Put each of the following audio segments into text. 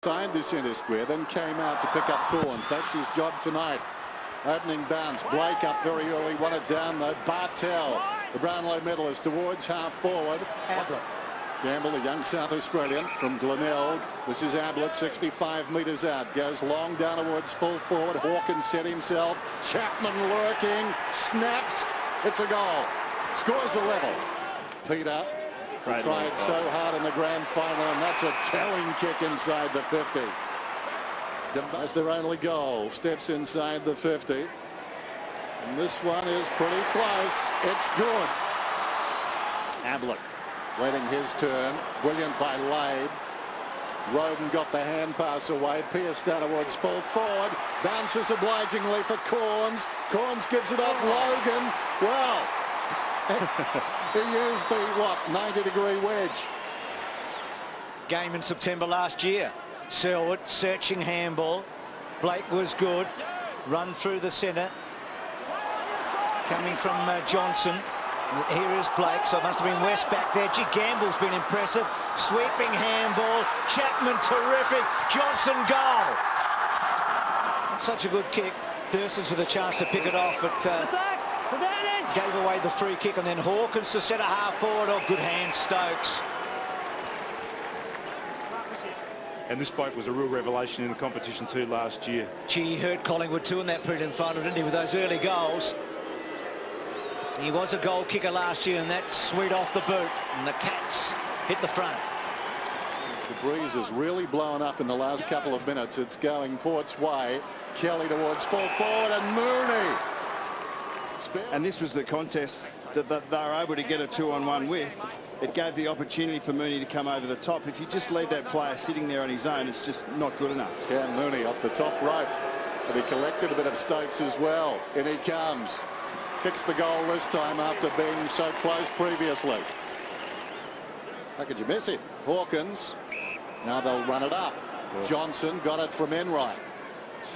Signed the centre square, then came out to pick up Corns. That's his job tonight. Opening bounce. Blake up very early, won it down though. Bartel, the Brownlow medalist, towards half forward. Gamble, the young South Australian from Glenelg. This is Ablett, 65 metres out. Goes long down towards full forward. Hawkins set himself. Chapman lurking. Snaps. It's a goal. Scores a level. Peter tried so hard in the grand final, and that's a telling kick inside the 50. That's their only goal. Steps inside the 50. And this one is pretty close. It's good. Ablett waiting his turn. Brilliant by Lade. Roden got the hand pass away. Pearce down towards full forward. Bounces obligingly for Corns. Corns gives it off Logan. Well, he used the, 90-degree wedge. Game in September last year. Selwood searching handball. Blake was good. Run through the centre. Coming from Johnson. Here is Blake, so it must have been West back there. Gee, Gamble's been impressive. Sweeping handball. Chapman terrific. Johnson goal. Such a good kick. Thurston's with a chance to pick it off, but gave away the free kick, and then Hawkins to centre half forward. Oh, good hand, Stokes. And this bloke was a real revelation in the competition too last year. Gee, he hurt Collingwood too in that prelim final, didn't he, with those early goals? He was a goal kicker last year, and that's sweet off the boot. And the Cats hit the front. The breeze has really blown up in the last couple of minutes. It's going Port's way. Kelly towards full forward, and Mooney. And this was the contest that they were able to get a 2-on-1 with. It gave the opportunity for Mooney to come over the top. If you just leave that player sitting there on his own, it's just not good enough. Cam Mooney off the top rope. But he collected a bit of Stokes as well. In he comes. Kicks the goal this time after being so close previously. How could you miss it? Hawkins. Now they'll run it up. Johnson got it from Enright.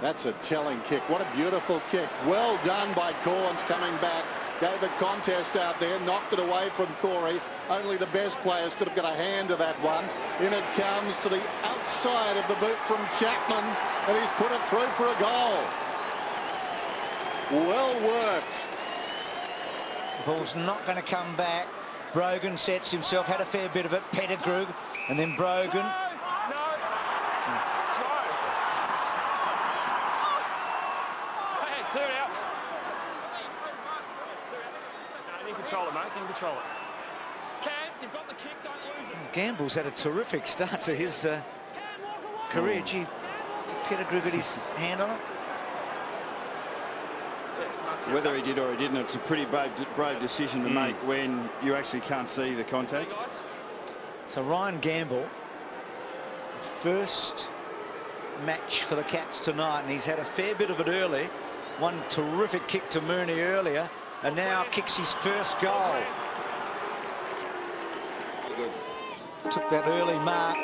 That's a telling kick. What a beautiful kick. Well done by Corns coming back. Gave a contest out there. Knocked it away from Corey. Only the best players could have got a hand to that one. In it comes to the outside of the boot from Chapman. And he's put it through for a goal. Well worked. Ball's not going to come back. Brogan sets himself. Had a fair bit of it. Pettigrew. And then Brogan. Clear it out. No, you can control it, mate. You can control it. Cam, you've got the kick, don't lose it. Gamble's had a terrific start to his career. Gee, did Pettigrew get his hand on it? Whether he did or he didn't, it's a pretty brave decision to make when you actually can't see the contact. So Ryan Gamble, first match for the Cats tonight, and he's had a fair bit of it early. One terrific kick to Mooney earlier, and now kicks his first goal. Took that early mark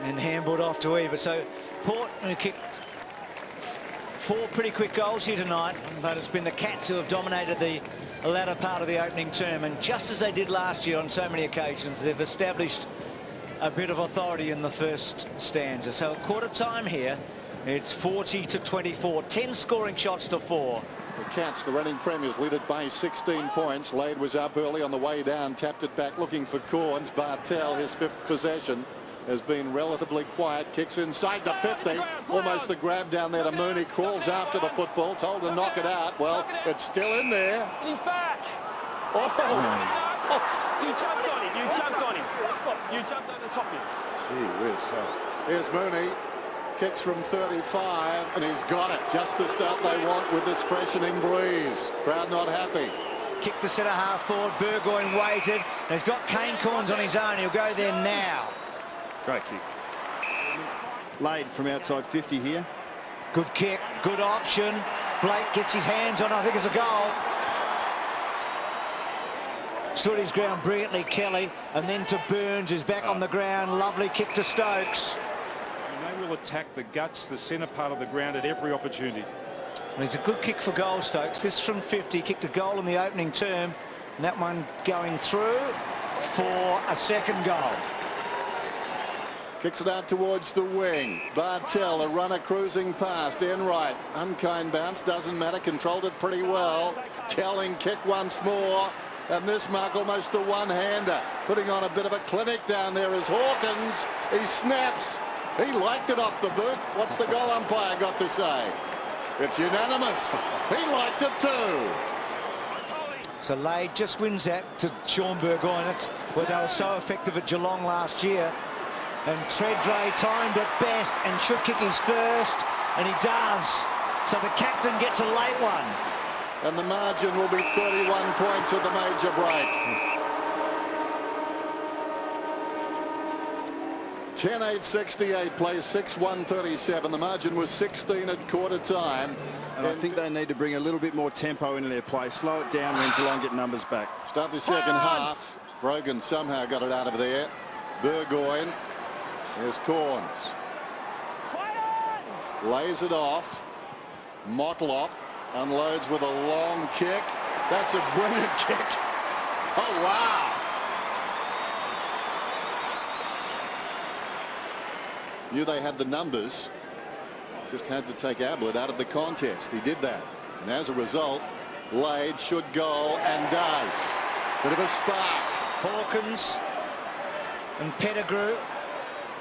and handballed off to Eva. So Port, who kicked 4 pretty quick goals here tonight, but it's been the Cats who have dominated the latter part of the opening term, and just as they did last year on so many occasions, they've established a bit of authority in the first stanza. So at quarter time here, it's 40-24, 10 scoring shots to 4. The Cats, the reigning premiers, lead it by 16 points. Lade was up early on the way down, tapped it back looking for Corns. Bartel, his 5th possession, has been relatively quiet. Kicks inside the 50. Almost the grab down there to Mooney. Crawls after the football, told to knock it out. Well, it's still in there. And he's back. Oh. You jumped on him. You jumped on him. You jumped on the top of him. Gee whiz. Here's Mooney. Kicks from 35, and he's got it. Just the start they want with this freshening breeze. Crowd not happy. Kick to centre half forward. Burgoyne waited. He's got Kane Corns on his own. He'll go there now. Great kick. Laid from outside 50 here. Good kick, good option. Blake gets his hands on it. I think it's a goal. Stood his ground brilliantly, Kelly, and then to Burns, who's back on the ground. Lovely kick to Stokes. And they will attack the guts, the centre part of the ground at every opportunity. Well, it's a good kick for goal, Stokes. This from 50, kicked a goal in the opening term. And that one going through for a second goal. Kicks it out towards the wing. Bartel, a runner cruising past. Enright, unkind bounce, doesn't matter. Controlled it pretty well. Telling kick once more. And this mark almost the one-hander. Putting on a bit of a clinic down there is Hawkins. He snaps. He liked it off the boot. What's the goal umpire got to say? It's unanimous. He liked it too. So Lade just wins that to Sean Burgoyne. That's where they were so effective at Geelong last year. And Treadray timed it best and should kick his first, and he does. So the captain gets a late one. And the margin will be 31 points at the major break. 10-8-68, plays 6-1-37. The margin was 16 at quarter time. And I think they need to bring a little bit more tempo into their play. Slow it down when Geelong get numbers back. Start the second half. Brogan somehow got it out of there. Burgoyne. Here's Corns. Lays it off. Motlop unloads with a long kick. That's a brilliant kick. Oh, wow. Knew they had the numbers. Just had to take Ablett out of the contest. He did that. And as a result, Lade should goal and does. Bit of a spark. Hawkins and Pettigrew.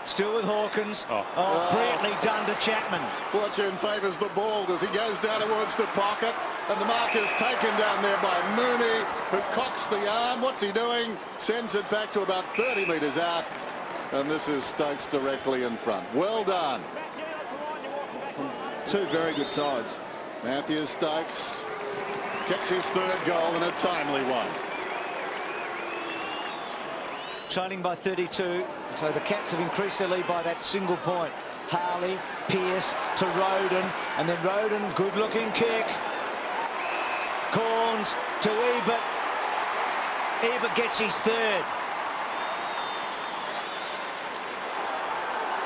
Still with Hawkins. Brilliantly done to Chapman. Fortune favours the ball as he goes down towards the pocket. And the mark is taken down there by Mooney, who cocks the arm. What's he doing? Sends it back to about 30 metres out. And this is Stokes directly in front. Well done. Two very good sides. Matthew Stokes kicks his third goal and a timely one. Trailing by 32, so the Cats have increased their lead by that single point. Harley, Pearce to Roden, and then Roden, good-looking kick. Corns to Ebert. Ebert gets his third.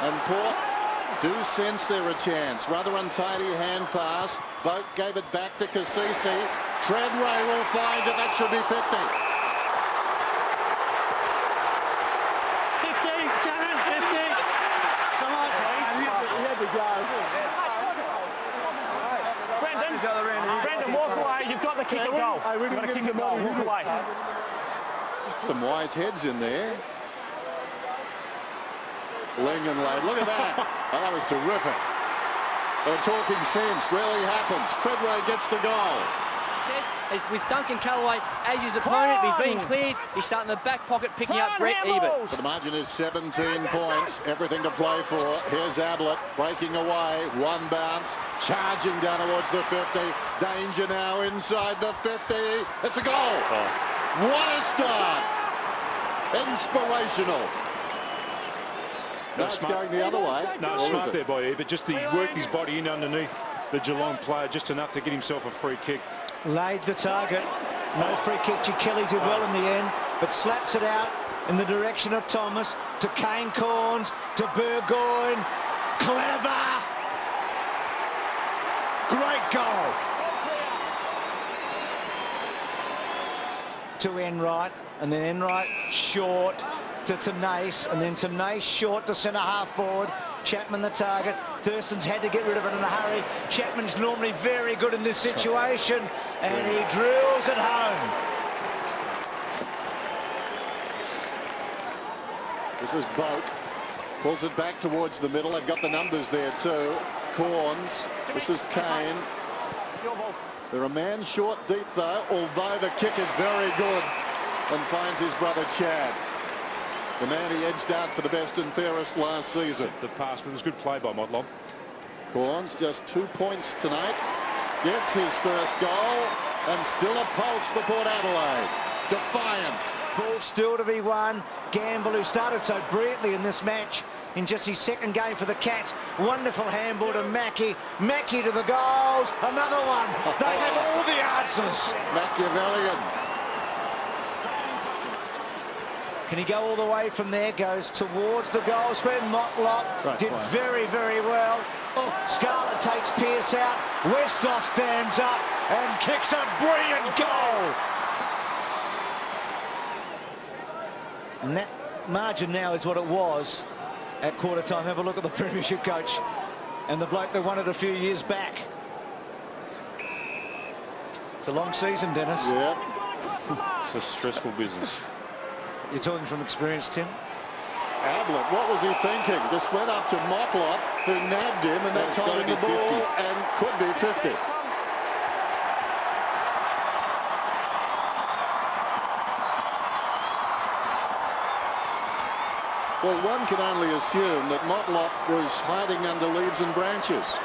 And Port do sense they're a chance. Rather untidy hand pass. Boat gave it back to Cassisi. Treadray will find it. That should be 50. 50, Shannon, 50. Come on, please. He had to go. Brendan, walk away. You've got the kick and goal. You've got to kick and goal. Walk away. Some wise heads in there. Ling and Lade. Look at that. Oh, that was terrific. They're talking sense. Really happens. Treadray gets the goal. With Duncan Callaway as his opponent, he's being cleared. He's starting the back pocket, picking up Brett Ebert. So the margin is 17 points. Everything to play for. Here's Ablett breaking away. One bounce. Charging down towards the 50. Danger now inside the 50. It's a goal. What a start. Inspirational. That's going the other way. No, smart there by Ebert. Just he worked his body in underneath the Geelong player just enough to get himself a free kick. Laid the target. No free kick. Kelly did well in the end, but slaps it out in the direction of Thomas to Kane Corns to Burgoyne. Clever. Great goal. To Enright, and then Enright short to Tamnace, and then Tamnace short to centre half forward. Chapman the target. Thurston's had to get rid of it in a hurry. Chapman's normally very good in this situation, and he drills it home. This is Boat. Pulls it back towards the middle. They've got the numbers there too. Corns. This is Kane. They're a man short deep though, although the kick is very good, and finds his brother Chad. The man he edged out for the best and fairest last season. The pass, but it was good play by Motlop. Corns just 2 points tonight. Gets his first goal, and still a pulse for Port Adelaide. Defiance. Ball still to be won. Gamble, who started so brilliantly in this match in just his second game for the Cats. Wonderful handball to Mackie. Mackie to the goals. Another one. They have all the answers. Machiavellian. Can he go all the way from there? Goes towards the goal square. Motlop did very, very well. Scarlett takes Pearce out. Westhoff stands up and kicks a brilliant goal. And that margin now is what it was at quarter time. Have a look at the premiership coach and the bloke that won it a few years back. It's a long season, Dennis. Yeah. It's a stressful business. You're talking from experience, Tim. Ablett, what was he thinking? Just went up to Motlop, who nabbed him, and that's holding the ball and could be 50. Well, one can only assume that Motlop was hiding under leaves and branches.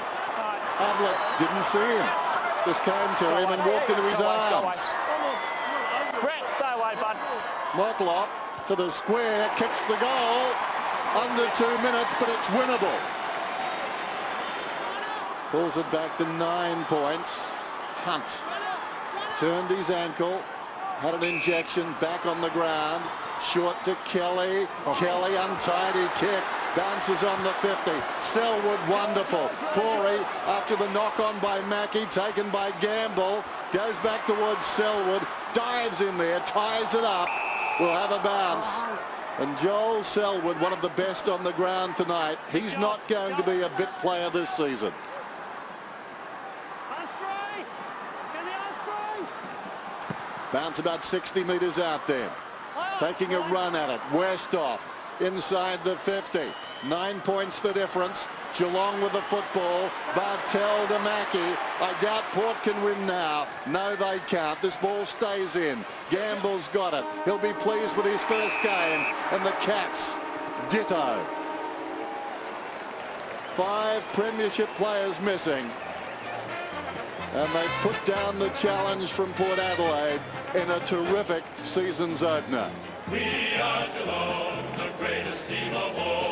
Ablett didn't see him. Just came to him and walked into his arms. Brett, stay away, bud. Motlop to the square, kicks the goal. Under 2 minutes, but it's winnable. Pulls it back to 9 points. Hunt turned his ankle, had an injection, back on the ground. Short to Kelly. Kelly, untidy kick. Bounces on the 50. Selwood, wonderful. Corey, after the knock-on by Mackey, taken by Gamble. Goes back towards Selwood. Dives in there, ties it up. We'll have a bounce. And Joel Selwood, one of the best on the ground tonight. He's not going to be a bit player this season. Bounce about 60 metres out there. Taking a run at it. Westhoff inside the 50. 9 points the difference. Geelong with the football. Bartel to Mackey. I doubt Port can win now. No, they can't. This ball stays in. Gamble's got it. He'll be pleased with his first game. And the Cats, ditto. 5 premiership players missing. And they put down the challenge from Port Adelaide in a terrific season's opener. We are Geelong, the greatest team of all.